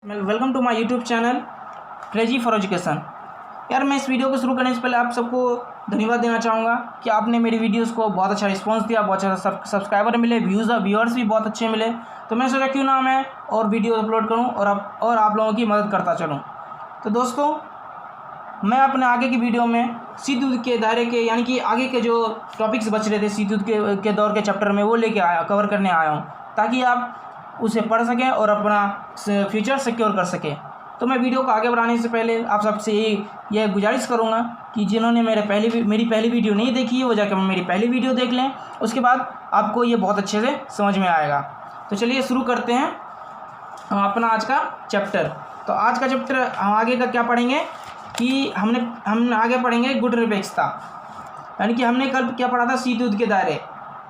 Welcome to my YouTube channel crazy for education. यार मैं इस वीडियो को शुरू करने से पहले आप सबको धन्यवाद देना चाहूँगा कि आपने मेरी वीडियोस को बहुत अच्छा रिस्पांस दिया, बहुत अच्छा सब्सक्राइबर मिले, व्यूअर्स भी बहुत अच्छे मिले। तो मैं सोचा क्यों ना मैं और वीडियो अपलोड करूँ और आप लोगों की मदद करता चलूँ। तो दोस्तों मैं अपने आगे की वीडियो में शीत युद्ध के दायरे के यानी कि आगे के जो टॉपिक्स बच रहे थे शीत युद्ध के दौर के चैप्टर में वो लेके कवर करने आया हूँ ताकि आप उसे पढ़ सकें और अपना फ्यूचर सिक्योर कर सकें। तो मैं वीडियो को आगे बढ़ाने से पहले आप सबसे यह गुजारिश करूंगा कि जिन्होंने मेरी पहली वीडियो नहीं देखी है वो जाकर मेरी पहली वीडियो देख लें, उसके बाद आपको ये बहुत अच्छे से समझ में आएगा। तो चलिए शुरू करते हैं हम अपना आज का चैप्टर। तो आज का चैप्टर हम आगे का क्या पढ़ेंगे कि हम आगे पढ़ेंगे गुट निरपेक्षता, यानी कि हमने कल क्या पढ़ा था शीत युद्ध के दायरे।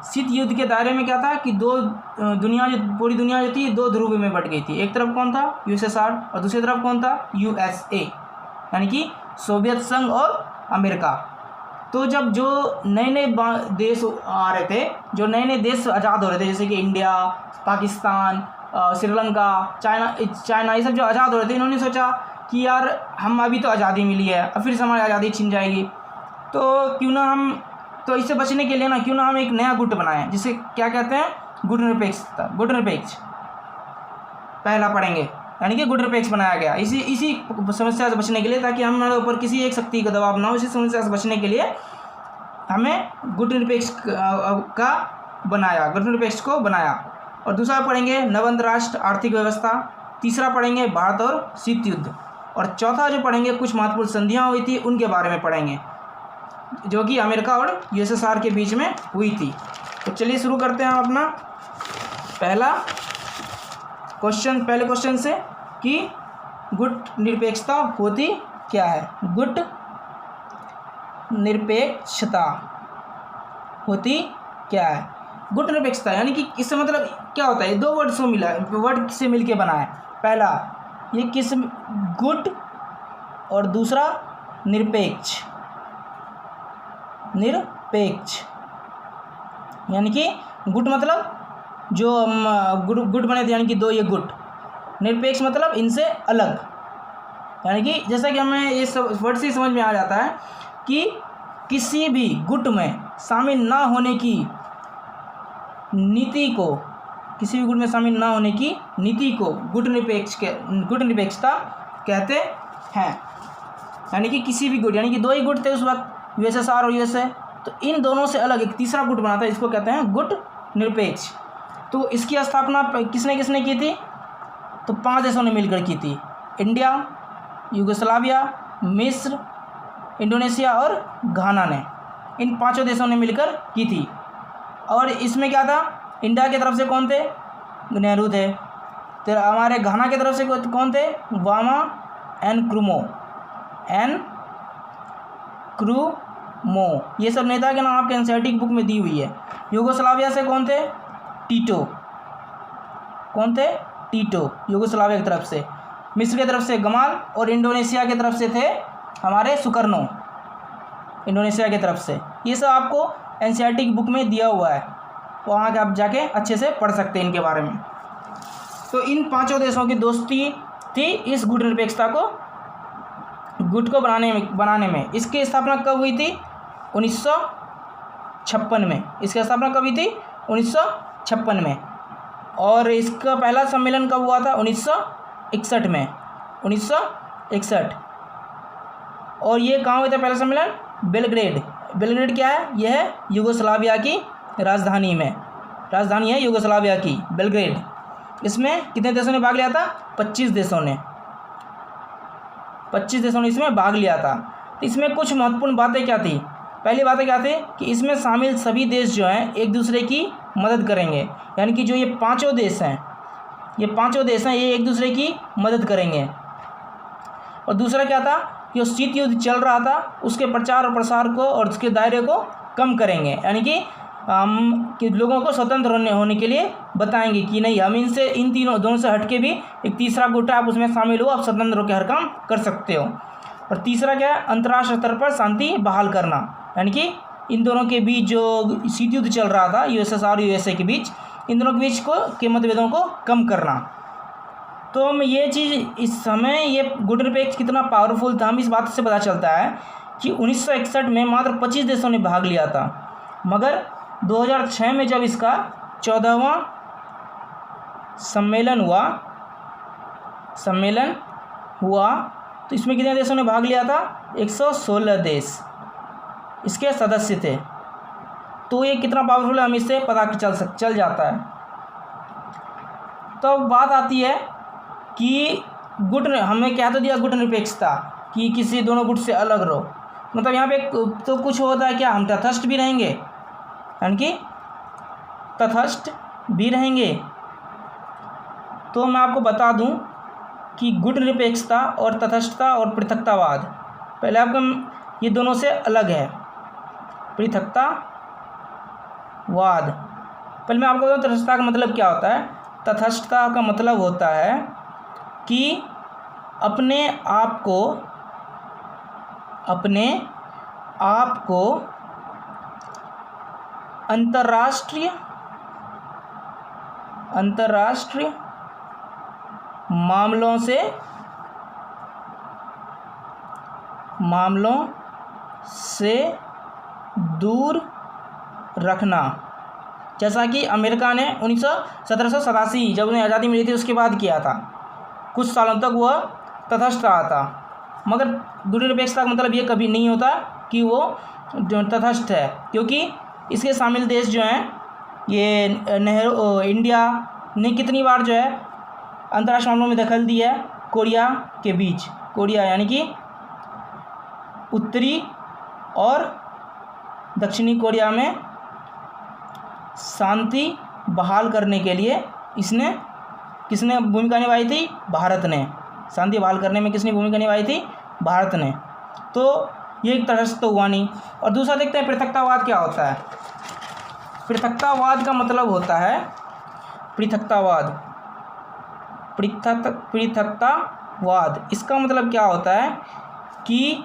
शीत युद्ध के दायरे में क्या था कि पूरी दुनिया जो थी दो ध्रुव में बट गई थी। एक तरफ कौन था, यूएसएसआर, और दूसरी तरफ कौन था, यूएसए, यानी कि सोवियत संघ और अमेरिका। तो जब जो नए नए देश आ रहे थे, जो नए नए देश आज़ाद हो रहे थे, जैसे कि इंडिया, पाकिस्तान, श्रीलंका, चाइना, ये सब जो आज़ाद हो रहे थे, इन्होंने सोचा कि यार हम अभी तो आज़ादी मिली है, अब फिर से हमारी आज़ादी छिन जाएगी, तो इससे बचने के लिए क्यों ना हम एक नया गुट बनाएं, जिसे क्या कहते हैं, गुट निरपेक्षता। गुट निरपेक्ष पहला पढ़ेंगे, यानी कि गुट निरपेक्ष बनाया गया इसी समस्या से बचने के लिए, ताकि हमारे ऊपर किसी एक शक्ति का दबाव ना हो। इसी समस्या से बचने के लिए हमें गुट निरपेक्ष को बनाया। और दूसरा पढ़ेंगे नव अंतर्राष्ट्रीय आर्थिक व्यवस्था, तीसरा पढ़ेंगे भारत और शीत युद्ध, और चौथा जो पढ़ेंगे कुछ महत्वपूर्ण संधियाँ हुई थी उनके बारे में पढ़ेंगे, जो कि अमेरिका और यूएसएसआर के बीच में हुई थी। तो चलिए शुरू करते हैं हम अपना पहले क्वेश्चन से कि गुट निरपेक्षता होती क्या है। गुट निरपेक्षता होती क्या है। गुट निरपेक्षता यानी कि इससे मतलब क्या होता है, दो वर्ड से मिलके बना है। पहला ये किस गुट और दूसरा निरपेक्ष, यानी कि गुट मतलब जो गुट बने थे, यानी कि दो ये गुट। निरपेक्ष मतलब इनसे अलग, यानी कि जैसा कि हमें ये सब वर्ड से समझ में आ जाता है कि किसी भी गुट में शामिल ना होने की नीति को, गुट निरपेक्षता कहते हैं। यानी कि किसी भी गुट, यानी कि दो ही गुट थे उस वक्त, यूएसएसआर और यूएसए, तो इन दोनों से अलग एक तीसरा गुट बना था, इसको कहते हैं गुट निरपेक्ष। तो इसकी स्थापना किसने की थी, तो 5 देशों ने मिलकर की थी। इंडिया, यूगोस्लाविया, मिस्र, इंडोनेशिया और घाना ने, इन 5 देशों ने मिलकर की थी। और इसमें क्या था, इंडिया की तरफ से कौन थे, नेहरू थे। तो हमारे घाना की तरफ से कौन थे, वामा एन क्रूमो, ये सब नेता के नाम आपके एनसीईआरटी बुक में दी हुई है। यूगोस्लाविया से कौन थे, टीटो, यूगोस्लाविया की तरफ से। मिस्र की तरफ से गमाल, और इंडोनेशिया की तरफ से थे हमारे सुकर्नो, इंडोनेशिया की तरफ से। ये सब आपको एनसीईआरटी की बुक में दिया हुआ है, तो वहाँ के आप जाके अच्छे से पढ़ सकते हैं इनके बारे में। तो इन 5 देशों की दोस्ती थी इस गुट निरपेक्षता को, गुट को बनाने में। इसकी स्थापना कब हुई थी, 1956 में। इसकी स्थापना कब हुई थी, 1956 में। और इसका पहला सम्मेलन कब हुआ था, 1961 में, 1961। और ये कहाँ हुआ था पहला सम्मेलन, बेलग्रेड क्या है, यह है यूगोस्लाविया की राजधानी है यूगोस्लाविया की, बेलग्रेड। इसमें कितने देशों ने भाग लिया था, 25 देशों ने इसमें भाग लिया था। तो इसमें कुछ महत्वपूर्ण बातें क्या थी, पहली बातें क्या थी कि इसमें शामिल सभी देश जो हैं एक दूसरे की मदद करेंगे, यानी कि जो ये पांचों देश हैं ये एक दूसरे की मदद करेंगे। और दूसरा क्या था, जो शीत युद्ध चल रहा था उसके प्रचार और प्रसार को और उसके दायरे को कम करेंगे, यानी कि लोगों को स्वतंत्र होने के लिए बताएंगे कि नहीं, हम इन दोनों से हट के भी एक तीसरा गुट है, आप उसमें शामिल हो, आप स्वतंत्र होकर हर काम कर सकते हो। और तीसरा क्या है, अंतर्राष्ट्रीय स्तर पर शांति बहाल करना, यानी कि इन दोनों के बीच जो शीत युद्ध चल रहा था यूएसएसआर और यूएसए के बीच, इन दोनों के बीच के मतभेदों को कम करना। तो मैं ये चीज़ इस समय ये गुड निरपेक्ष कितना पावरफुल था हम इस बात से पता चलता है कि 1961 में मात्र 25 देशों ने भाग लिया था, मगर 2006 में जब इसका 14वां सम्मेलन हुआ तो इसमें कितने देशों ने भाग लिया था? 116 देश इसके सदस्य थे। तो ये कितना पावरफुल है हम इससे पता चल जाता है। तो बात आती है कि हमें क्या तो दिया गुट निरपेक्षता कि किसी दोनों गुट से अलग रहो, मतलब यहाँ पे तो कुछ होता है क्या, हम तटस्थ भी रहेंगे, यानी कि तटस्थ भी रहेंगे। तो मैं आपको बता दूं कि गुट निरपेक्षता और तटस्थता और पृथकतावाद, पहले आपको ये दोनों से अलग है। पृथकतावाद, पहले मैं आपको बताऊँ तटस्थता का मतलब क्या होता है। तटस्थता का मतलब होता है कि अपने आप को अंतर्राष्ट्रीय मामलों से दूर रखना। जैसा कि अमेरिका ने 1787 जब उन्हें आज़ादी मिली थी उसके बाद किया था, कुछ सालों तक वह तटस्थ रहा था। मगर गुट निरपेक्षता का मतलब ये कभी नहीं होता कि वो तटस्थ है, क्योंकि इसके शामिल देश जो हैं ये इंडिया ने कितनी बार जो है अंतर्राष्ट्रीय मामलों में दखल दी है कोरिया के बीच। कोरिया यानी कि उत्तरी और दक्षिणी कोरिया में शांति बहाल करने के लिए किसने भूमिका निभाई थी? भारत ने। शांति बहाल करने में किसने भूमिका निभाई थी? भारत ने। तो ये एक तटस्थ तो हुआ नहीं। और दूसरा देखते हैं पृथकतावाद क्या होता है। पृथकतावाद का मतलब होता है पृथकतावाद इसका मतलब क्या होता है कि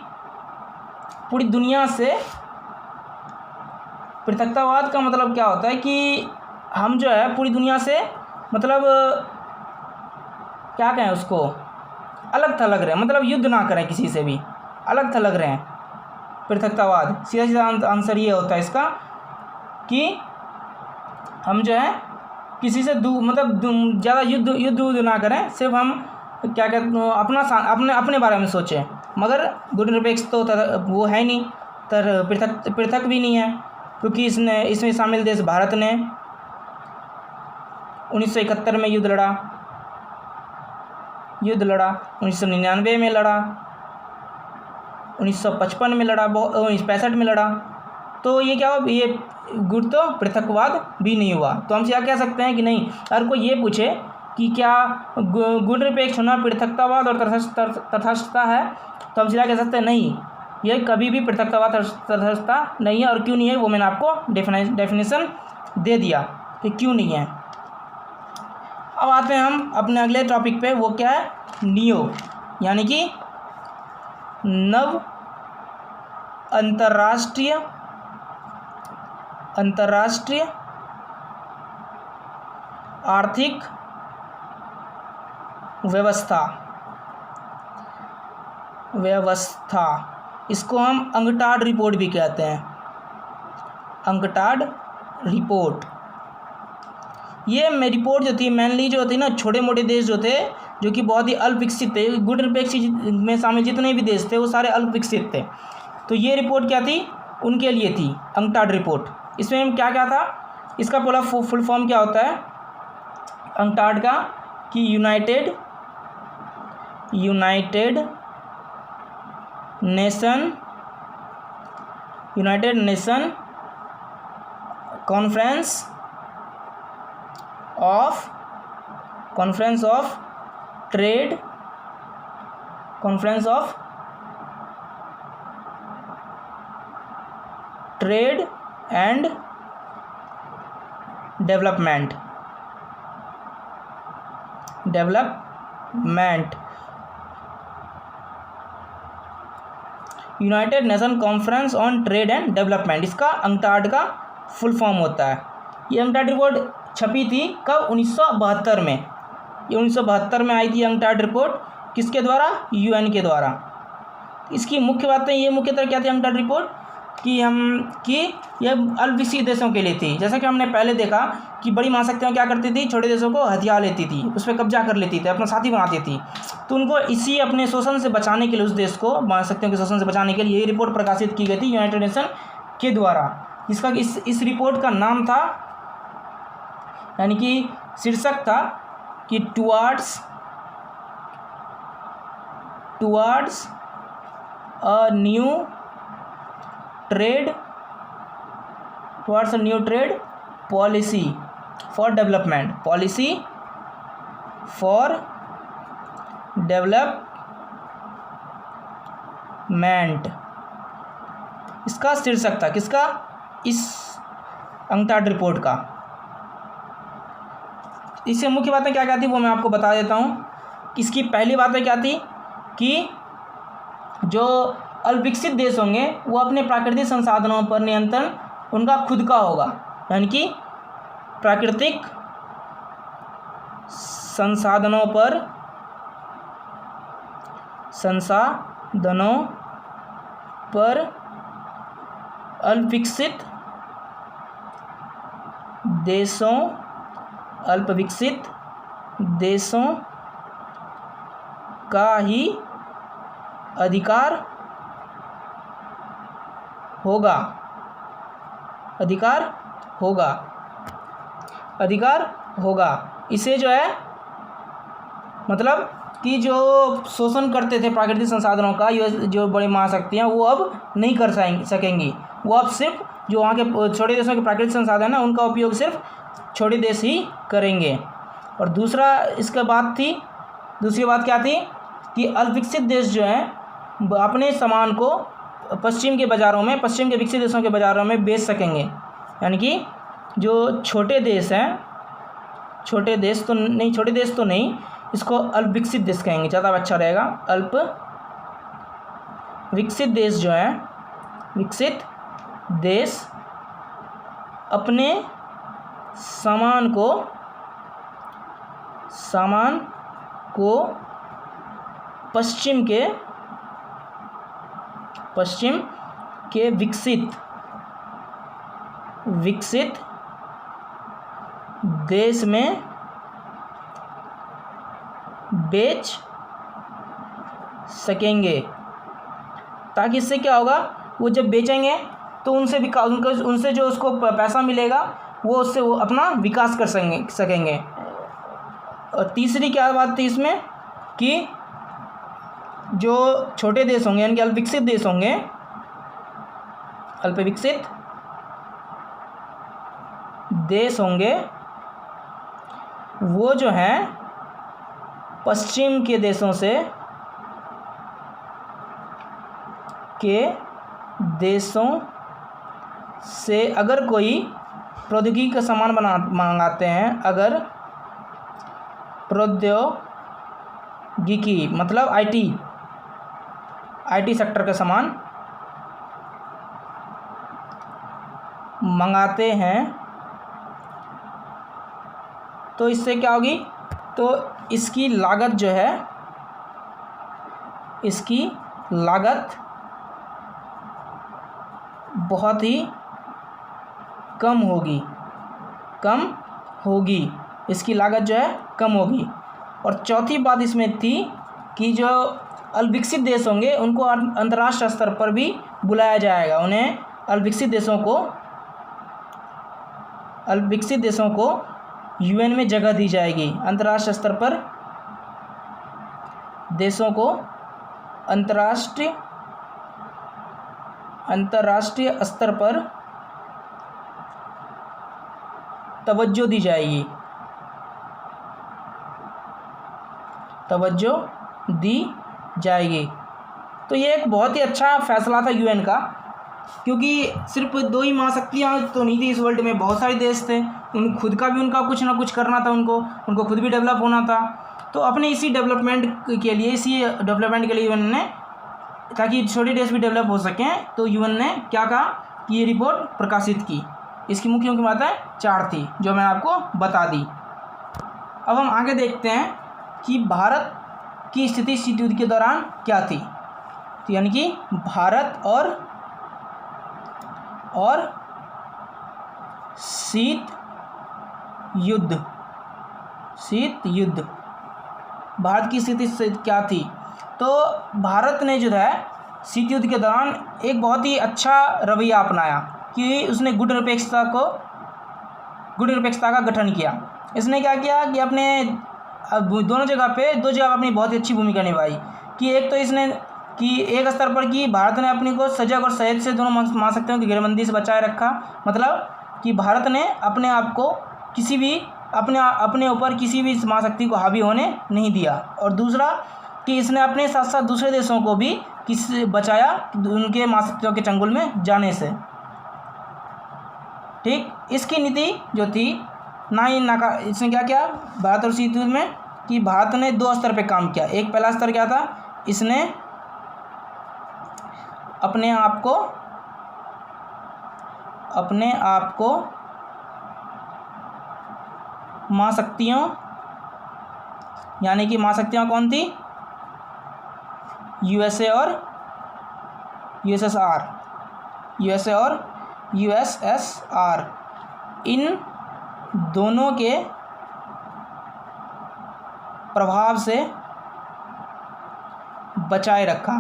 पूरी दुनिया से, पृथकतावाद का मतलब क्या होता है कि हम जो है पूरी दुनिया से मतलब क्या कहें उसको, अलग थलग रहे, मतलब युद्ध ना करें किसी से भी, अलग थलग रहे हैं। पृथकतावाद सीधा आंसर ये होता है इसका कि हम जो है किसी से मतलब ज़्यादा युद्ध ना करें, सिर्फ हम क्या कहते हैं अपने बारे में सोचें। मगर गुट निरपेक्ष तो वो है नहीं, पृथक भी नहीं है, क्योंकि इसमें शामिल देश भारत ने 1971 में युद्ध लड़ा, 1999 में लड़ा, 1955 में लड़ा, 1965 में लड़ा। तो ये क्या हुआ, ये गुट तो पृथकवाद भी नहीं हुआ। तो हम क्या कह सकते हैं कि नहीं, अगर कोई ये पूछे कि क्या गुट निरपेक्ष होना पृथकतावाद और तटस्थता है, तो हम सीधा कह सकते हैं नहीं, ये कभी भी पृथकतावाद तटस्थता नहीं है। और क्यों नहीं है वो मैंने आपको डेफिनेशन दे दिया कि क्यों नहीं है। अब आते हैं हम अपने अगले टॉपिक पे, वो क्या है, नियो, यानी कि नव अंतर्राष्ट्रीय आर्थिक व्यवस्था। इसको हम अंगटाड रिपोर्ट भी कहते हैं, अंगटाड रिपोर्ट। ये रिपोर्ट जो थी मेनली जो थी ना, छोटे मोटे देश जो थे, जो कि बहुत ही अल्प विकसित थे, गुट निरपेक्ष में शामिल जितने भी देश थे वो सारे अल्प विकसित थे। तो ये रिपोर्ट क्या थी, उनके लिए थी, अंगटाड रिपोर्ट। इसमें क्या क्या था, इसका पूरा फुल फॉर्म क्या होता है अंगटाड का, कि United nation conference of trade and development. United nation conference on trade and development, इसका अंगटाड का फुल फॉर्म होता है। ये अंगटाड रिपोर्ट छपी थी कब, 1972 में। ये 1972 में आई थी अंकटाड रिपोर्ट, किसके द्वारा? यूएन के द्वारा। इसकी मुख्य बातें ये मुख्यतः क्या थी अंकटाड रिपोर्ट कि यह अल्पविकसित देशों के लिए थी। जैसा कि हमने पहले देखा कि बड़ी महाशक्तियाँ क्या करती थी, छोटे देशों को हथिया लेती थी, उस पर कब्जा कर लेती थी, अपना साथी बनाती थी। तो उनको इसी अपने शोषण से बचाने के लिए, उस देश को महाशक्तियों के शोषण से बचाने के लिए ये रिपोर्ट प्रकाशित की गई थी यूनाइटेड नेशन के द्वारा। इसका इस रिपोर्ट का नाम था, यानी कि शीर्षक था कि towards a new trade policy for development. इसका शीर्षक था, किसका? इस अंकटाड रिपोर्ट का। इससे मुख्य बातें क्या क्या थी वो मैं आपको बता देता हूँ। इसकी पहली बातें क्या थी कि जो अल्पविकसित देश होंगे वो अपने प्राकृतिक संसाधनों पर नियंत्रण उनका खुद का होगा, यानी कि प्राकृतिक संसाधनों पर अल्पविकसित देशों का ही अधिकार होगा। इसे जो है मतलब कि जो शोषण करते थे प्राकृतिक संसाधनों का, ये जो बड़ी महाशक्तियाँ वो अब नहीं कर सकेंगी। वो अब सिर्फ जो वहाँ के छोटे देशों के प्राकृतिक संसाधन है उनका उपयोग सिर्फ छोटे देश ही करेंगे। और दूसरी बात क्या थी कि अल्पविकसित देश जो हैं अपने सामान को पश्चिम के विकसित देशों के बाज़ारों में बेच सकेंगे। यानी कि जो छोटे देश तो नहीं, इसको अल्पविकसित देश कहेंगे, ज़्यादा अच्छा रहेगा। अल्पविकसित देश जो हैं, विकसित देश अपने सामान को पश्चिम के विकसित देश में बेच सकेंगे, ताकि इससे क्या होगा, वो जब बेचेंगे तो उनसे जो उसको पैसा मिलेगा वो उससे वो अपना विकास कर सकेंगे। और तीसरी क्या बात थी इसमें कि जो छोटे देश होंगे यानी कि अल्पविकसित देश होंगे, वो जो हैं पश्चिम के देशों से अगर कोई प्रौद्योगिकी का सामान मंगाते हैं, अगर प्रौद्योगिकी मतलब आईटी सेक्टर का सामान मंगाते हैं तो इससे क्या होगी, तो इसकी लागत बहुत ही कम होगी। इसकी लागत जो है कम होगी। और चौथी बात इसमें थी कि जो अल्पविकसित देश होंगे उनको अंतर्राष्ट्रीय स्तर पर भी बुलाया जाएगा। उन्हें अल्पविकसित देशों को यूएन में जगह दी जाएगी। अंतर्राष्ट्रीय स्तर पर देशों को अंतर्राष्ट्रीय स्तर पर तवज्जो दी जाएगी। तो ये एक बहुत ही अच्छा फैसला था यूएन का, क्योंकि सिर्फ 2 ही महाशक्तियाँ तो नहीं थी इस वर्ल्ड में, बहुत सारे देश थे। खुद का भी उनका कुछ ना कुछ करना था, उनको खुद भी डेवलप होना था। तो अपने इसी डेवलपमेंट के लिए यूएन ने, ताकि छोटे देश भी डेवलप हो सकें, तो यूएन ने क्या कहा कि ये रिपोर्ट प्रकाशित की। इसकी मुख्य बातें 4 थी जो मैंने आपको बता दी। अब हम आगे देखते हैं कि भारत की स्थिति शीत युद्ध के दौरान क्या थी। तो यानी कि भारत और शीत युद्ध भारत की स्थिति से क्या थी। तो भारत ने जो है शीत युद्ध के दौरान एक बहुत ही अच्छा रवैया अपनाया कि उसने गुटनिरपेक्षता का गठन किया। इसने क्या किया कि अपने दो जगह अपनी बहुत ही अच्छी भूमिका निभाई। कि एक तो इसने कि एक स्तर पर कि भारत ने अपनी को सजग और सहेज से दोनों महाशक्तियों की घेरेबंदी से बचाए रखा। मतलब कि भारत ने अपने आप को किसी भी अपने ऊपर किसी भी महाशक्ति को हावी होने नहीं दिया। और दूसरा कि इसने अपने साथ साथ दूसरे देशों को भी बचाया उनके महाशक्तियों के चंगुल में जाने से। ठीक, इसकी नीति जो थी इसने क्या किया भारत और शीत युद्ध में कि भारत ने 2 स्तर पे काम किया। एक पहला स्तर क्या था, इसने अपने आप को महाशक्तियों, यानी कि महाशक्तियाँ कौन थी, यूएसए और यूएसएसआर, इन दोनों के प्रभाव से बचाए रखा।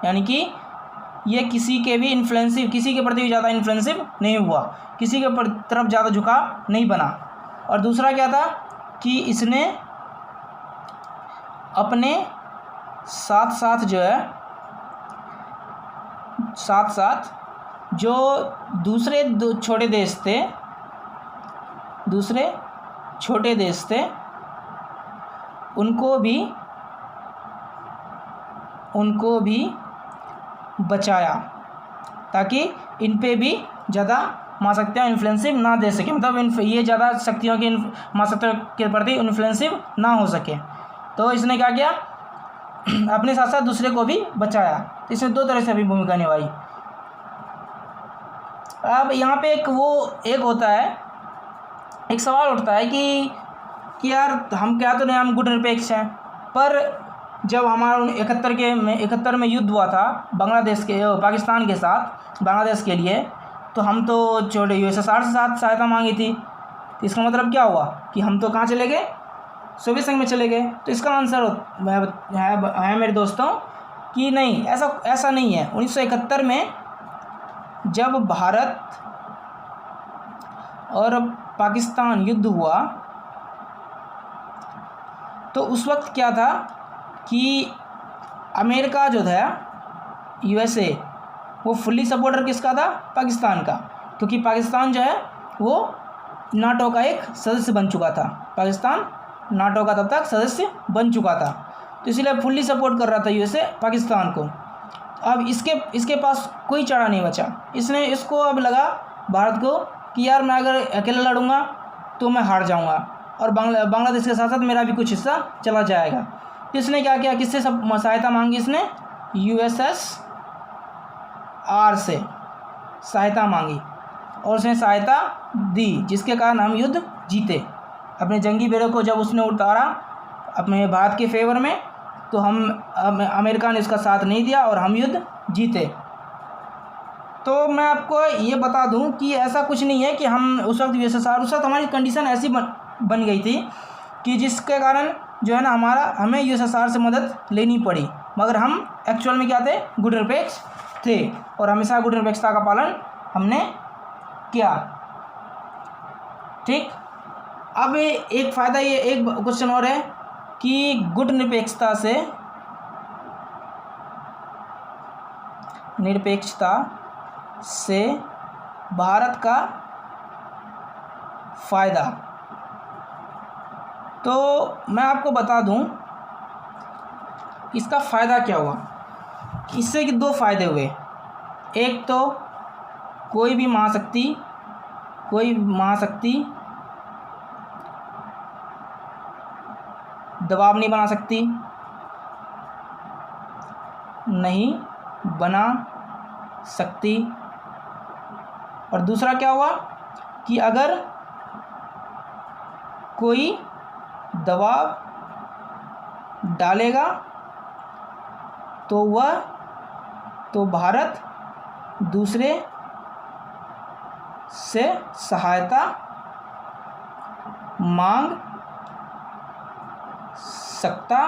यानी कि ये किसी के प्रति भी ज़्यादा इन्फ्लुएंसिव नहीं हुआ, किसी के तरफ ज़्यादा झुकाव नहीं बना। और दूसरा क्या था कि इसने अपने साथ साथ जो दूसरे छोटे देश थे उनको भी बचाया ताकि इन पे भी ज़्यादा महाशक्तियाँ इन्फ्लुएंसिव ना दे सके। मतलब ये ज़्यादा शक्तियों की महाशक्तियों के प्रति इन्फ्लुएंसिव ना हो सके। तो इसने क्या किया, अपने साथ साथ दूसरे को भी बचाया। तो इसने 2 तरह से अपनी भूमिका निभाई। अब यहाँ पे एक सवाल उठता है कि यार हम क्या तो नहीं, हम गुटनिरपेक्ष हैं, पर जब हमारा 71 में युद्ध हुआ था पाकिस्तान के साथ बांग्लादेश के लिए, तो हम तो छोटे यूएसएसआर से साथ सहायता मांगी थी। तो इसका मतलब क्या हुआ कि हम तो कहाँ चले गए, सोवियत संघ में चले गए। तो इसका आंसर है मेरे दोस्तों कि नहीं, ऐसा नहीं है। 1971 में जब भारत और पाकिस्तान युद्ध हुआ तो उस वक्त क्या था कि अमेरिका जो था, यूएसए, वो फुल्ली सपोर्टर किसका था, पाकिस्तान का। क्योंकि पाकिस्तान जो है वो नाटो का एक सदस्य बन चुका था। पाकिस्तान नाटो का तब तक सदस्य बन चुका था, तो इसलिए फुल्ली सपोर्ट कर रहा था यूएसए पाकिस्तान को। अब इसके पास कोई चारा नहीं बचा। इसको अब लगा भारत को कि यार मैं अगर अकेला लड़ूंगा तो मैं हार जाऊंगा और बांग्लादेश के साथ साथ मेरा भी कुछ हिस्सा चला जाएगा। तो इसने क्या किया, किससे सब सहायता मांगी, इसने यूएसएसआर से सहायता मांगी और उसने सहायता दी, जिसके कारण हम युद्ध जीते। अपने जंगी बेड़े को जब उसने उतारा अपने भारत के फेवर में, तो अमेरिका ने इसका साथ नहीं दिया और हम युद्ध जीते। तो मैं आपको ये बता दूं कि ऐसा कुछ नहीं है कि हम उस वक्त हमारी कंडीशन ऐसी बन गई थी कि जिसके कारण जो है ना हमें यूएसएसआर से मदद लेनी पड़ी, मगर हम एक्चुअल में क्या थे, गुटनिरपेक्ष थे और हमेशा गुटनिरपेक्षता का पालन हमने किया। ठीक, अब एक फ़ायदा, ये एक क्वेश्चन और है कि गुटनिरपेक्षता से भारत का फ़ायदा। तो मैं आपको बता दूं इसका फ़ायदा क्या हुआ। इससे कि 2 फ़ायदे हुए। एक तो कोई महाशक्ति दबाव नहीं बना सकती और दूसरा क्या हुआ कि अगर कोई दबाव डालेगा तो भारत दूसरे से सहायता मांग सकता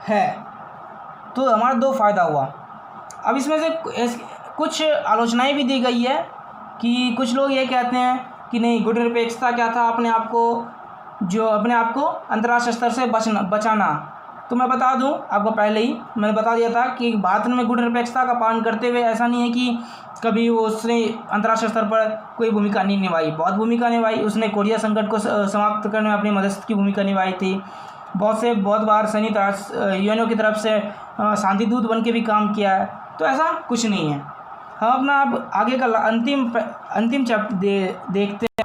है। तो हमारा दो फायदा हुआ। अब इसमें से कुछ आलोचनाएं भी दी गई है कि कुछ लोग ये कहते हैं कि नहीं, गुटनिरपेक्षता क्या था, अपने आप को अंतर्राष्ट्रीय स्तर से बचाना। तो मैं बता दूं आपको, पहले ही मैंने बता दिया था कि भारत में गुटनिरपेक्षता का पालन करते हुए ऐसा नहीं है कि कभी वो उसने अंतर्राष्ट्रीय स्तर पर कोई भूमिका नहीं निभाई, बहुत भूमिका निभाई। उसने कोरिया संकट को समाप्त करने में अपनी मदद की भूमिका निभाई थी। बहुत बार संयुक्त राष्ट्र यूएनओ की तरफ से शांति दूत बन के भी काम किया है। तो ऐसा कुछ नहीं है। हम अपना अब आगे का अंतिम चैप्टर देखते हैं।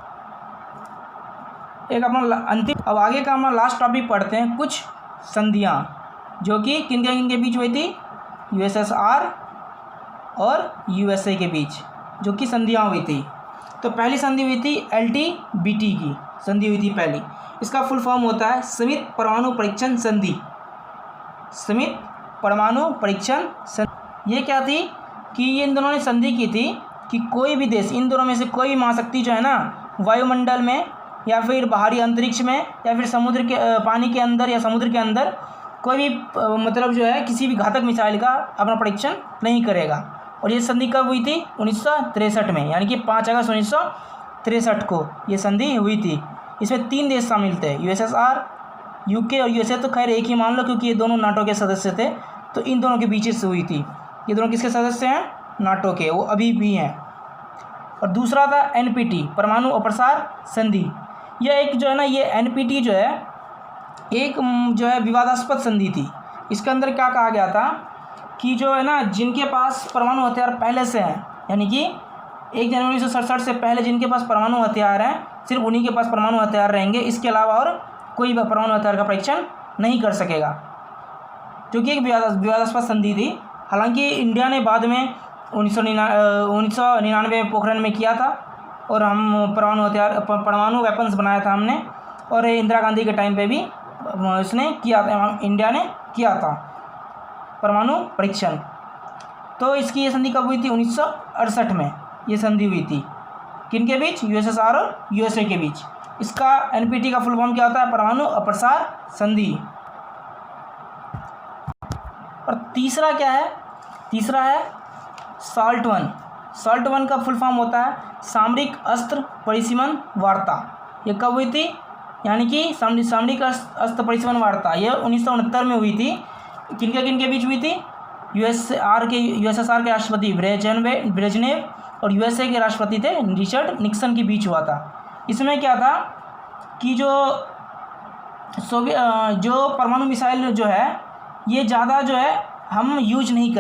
अब आगे का अपना लास्ट टॉपिक पढ़ते हैं, कुछ संधियाँ जो कि किनके बीच हुई थी, यूएसएसआर और यूएसए के बीच जो कि संधियाँ हुई थी। तो पहली संधि हुई थी एलटीबीटी की संधि हुई थी पहली। इसका फुल फॉर्म होता है सीमित परमाणु परीक्षण संधि। सीमित परमाणु परीक्षण संधि ये क्या थी कि ये इन दोनों ने संधि की थी कि कोई भी देश, इन दोनों में से कोई भी महाशक्ति जो है ना, वायुमंडल में या फिर बाहरी अंतरिक्ष में या फिर समुद्र के पानी के अंदर या समुद्र के अंदर कोई भी मतलब जो है किसी भी घातक मिसाइल का अपना परीक्षण नहीं करेगा। और ये संधि कब हुई थी, 1963 में, यानी कि 5 अगस्त 1963 को ये संधि हुई थी। इसमें 3 देश शामिल थे, यूएसएसआर, यूके और यूएसए। तो खैर एक ही मान लो क्योंकि ये दोनों नाटो के सदस्य थे, तो इन दोनों के बीच से हुई थी। ये दोनों किसके सदस्य हैं, नाटो के, वो अभी भी हैं। और दूसरा था एनपीटी, परमाणु अप्रसार संधि। यह एक जो है ना, ये एनपीटी जो है एक जो है विवादास्पद संधि थी। इसके अंदर क्या कहा गया था कि जो है ना, जिनके पास परमाणु हथियार पहले से हैं, यानी कि 1 जनवरी 1967 से पहले जिनके पास परमाणु हथियार हैं, सिर्फ उन्हीं के पास परमाणु हथियार रहेंगे। इसके अलावा और कोई परमाणु हथियार का परीक्षण नहीं कर सकेगा, जो कि एक विवादास्पद संधि थी। हालांकि इंडिया ने बाद में 1999 में पोखरण में किया था और हम परमाणु वेपन्स बनाया था हमने। और इंदिरा गांधी के टाइम पे भी उसने किया था, इंडिया ने किया था परमाणु परीक्षण। तो इसकी ये संधि कब हुई थी, 1968 में ये संधि हुई थी। किनके बीच, यूएसएसआर और यूएसए के बीच। इसका एनपीटी का फुल फॉर्म क्या होता है, परमाणु अप्रसार संधि। और तीसरा क्या है, तीसरा है SALT I। SALT I का फुल फॉर्म होता है सामरिक अस्त्र परिसीमन वार्ता। ये कब हुई थी, यानी कि सामरिक अस्त्र परिसीमन वार्ता ये 1969 में हुई थी। किनके बीच हुई थी, यूएसएसआर के राष्ट्रपति ब्रेजनेव और यूएसए के राष्ट्रपति थे रिचर्ड निक्सन के बीच हुआ था। इसमें क्या था कि जो परमाणु मिसाइल जो है ये ज़्यादा जो है हम यूज नहीं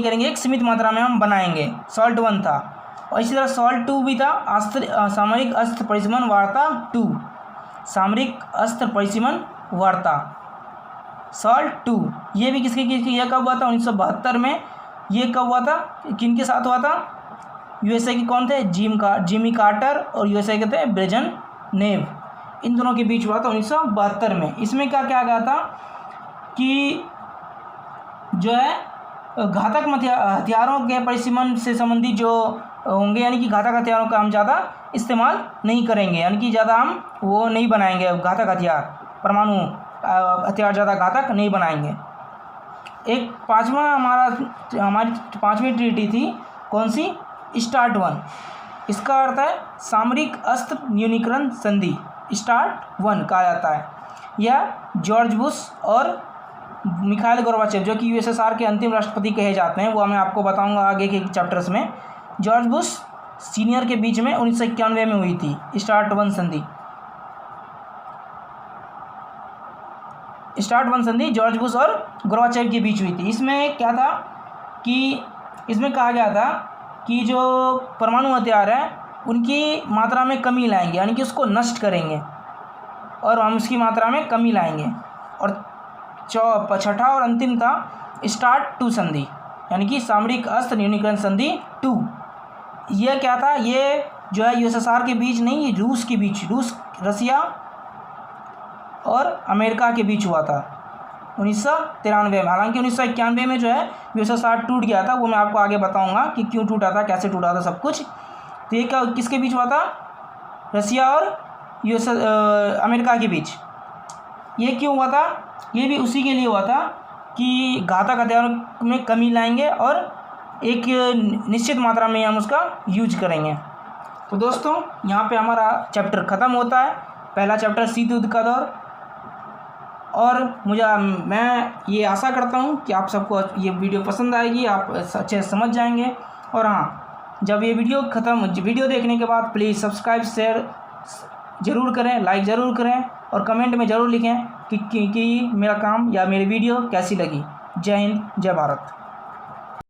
करेंगे, एक सीमित मात्रा में हम बनाएंगे। SALT I था। और इसी तरह SALT II भी था, सामरिक अस्त्र परिसीमन वार्ता 2, सामरिक अस्त्र परिसीमन वार्ता SALT II। ये भी किसके यह कब हुआ था, 1972 में। ये कब हुआ था, किनके साथ हुआ था, यूएसए के कौन थे, जिमी कार्टर और यूएसए के थे ब्रेजनेव। इन दोनों के बीच हुआ था 1972 में। इसमें क्या कहा गया था कि जो है घातक हथियारों के परिसीमन से संबंधित जो होंगे, यानी कि घातक हथियारों का हम ज़्यादा इस्तेमाल नहीं करेंगे, यानी कि ज़्यादा हम वो नहीं बनाएंगे घातक हथियार, परमाणु हथियार ज़्यादा घातक नहीं बनाएंगे। एक हमारी 5वीं ट्रीटी थी, कौन सी, START I। इसका अर्थ है सामरिक अस्त्र न्यूनीकरण संधि, START I कहा जाता है। यह जॉर्ज बुश और मिखाइल गोर्बाचेव जो कि यूएसएसआर के अंतिम राष्ट्रपति कहे जाते हैं, वो मैं आपको बताऊंगा आगे के चैप्टर्स में। जॉर्ज बुश सीनियर के बीच में 1991 में हुई थी START I संधि। START I संधि जॉर्ज बुश और गोर्बाचेव के बीच हुई थी। इसमें क्या था कि इसमें कहा गया था कि जो परमाणु हथियार है उनकी मात्रा में कमी लाएंगे, यानी कि उसको नष्ट करेंगे और हम उसकी मात्रा में कमी लाएंगे। और छठा और अंतिम था START II संधि, यानी कि सामरिक अस्त्र न्यूनीकरण संधि 2। यह क्या था, ये जो है यूएसएसआर के बीच नहीं, ये रूस के बीच, रसिया और अमेरिका के बीच हुआ था 1993 में। हालांकि 1991 में जो है यूएसएसआर टूट गया था, वो मैं आपको आगे बताऊंगा कि क्यों टूटा था, कैसे टूटा था, सब कुछ। तो ये क्या किसके बीच हुआ था? रसिया और अमेरिका के बीच। ये क्यों हुआ था? ये भी उसी के लिए हुआ था कि घातक हथियारों में कमी लाएंगे और एक निश्चित मात्रा में हम उसका यूज करेंगे। तो दोस्तों यहाँ पे हमारा चैप्टर ख़त्म होता है, पहला चैप्टर शीत युद्ध का दौर। और मैं ये आशा करता हूँ कि आप सबको ये वीडियो पसंद आएगी, आप अच्छे से समझ जाएंगे। और हाँ, जब ये वीडियो देखने के बाद प्लीज़ सब्सक्राइब शेयर ज़रूर करें, लाइक ज़रूर करें और कमेंट में ज़रूर लिखें कि मेरा काम या मेरी वीडियो कैसी लगी। जय हिंद, जय भारत।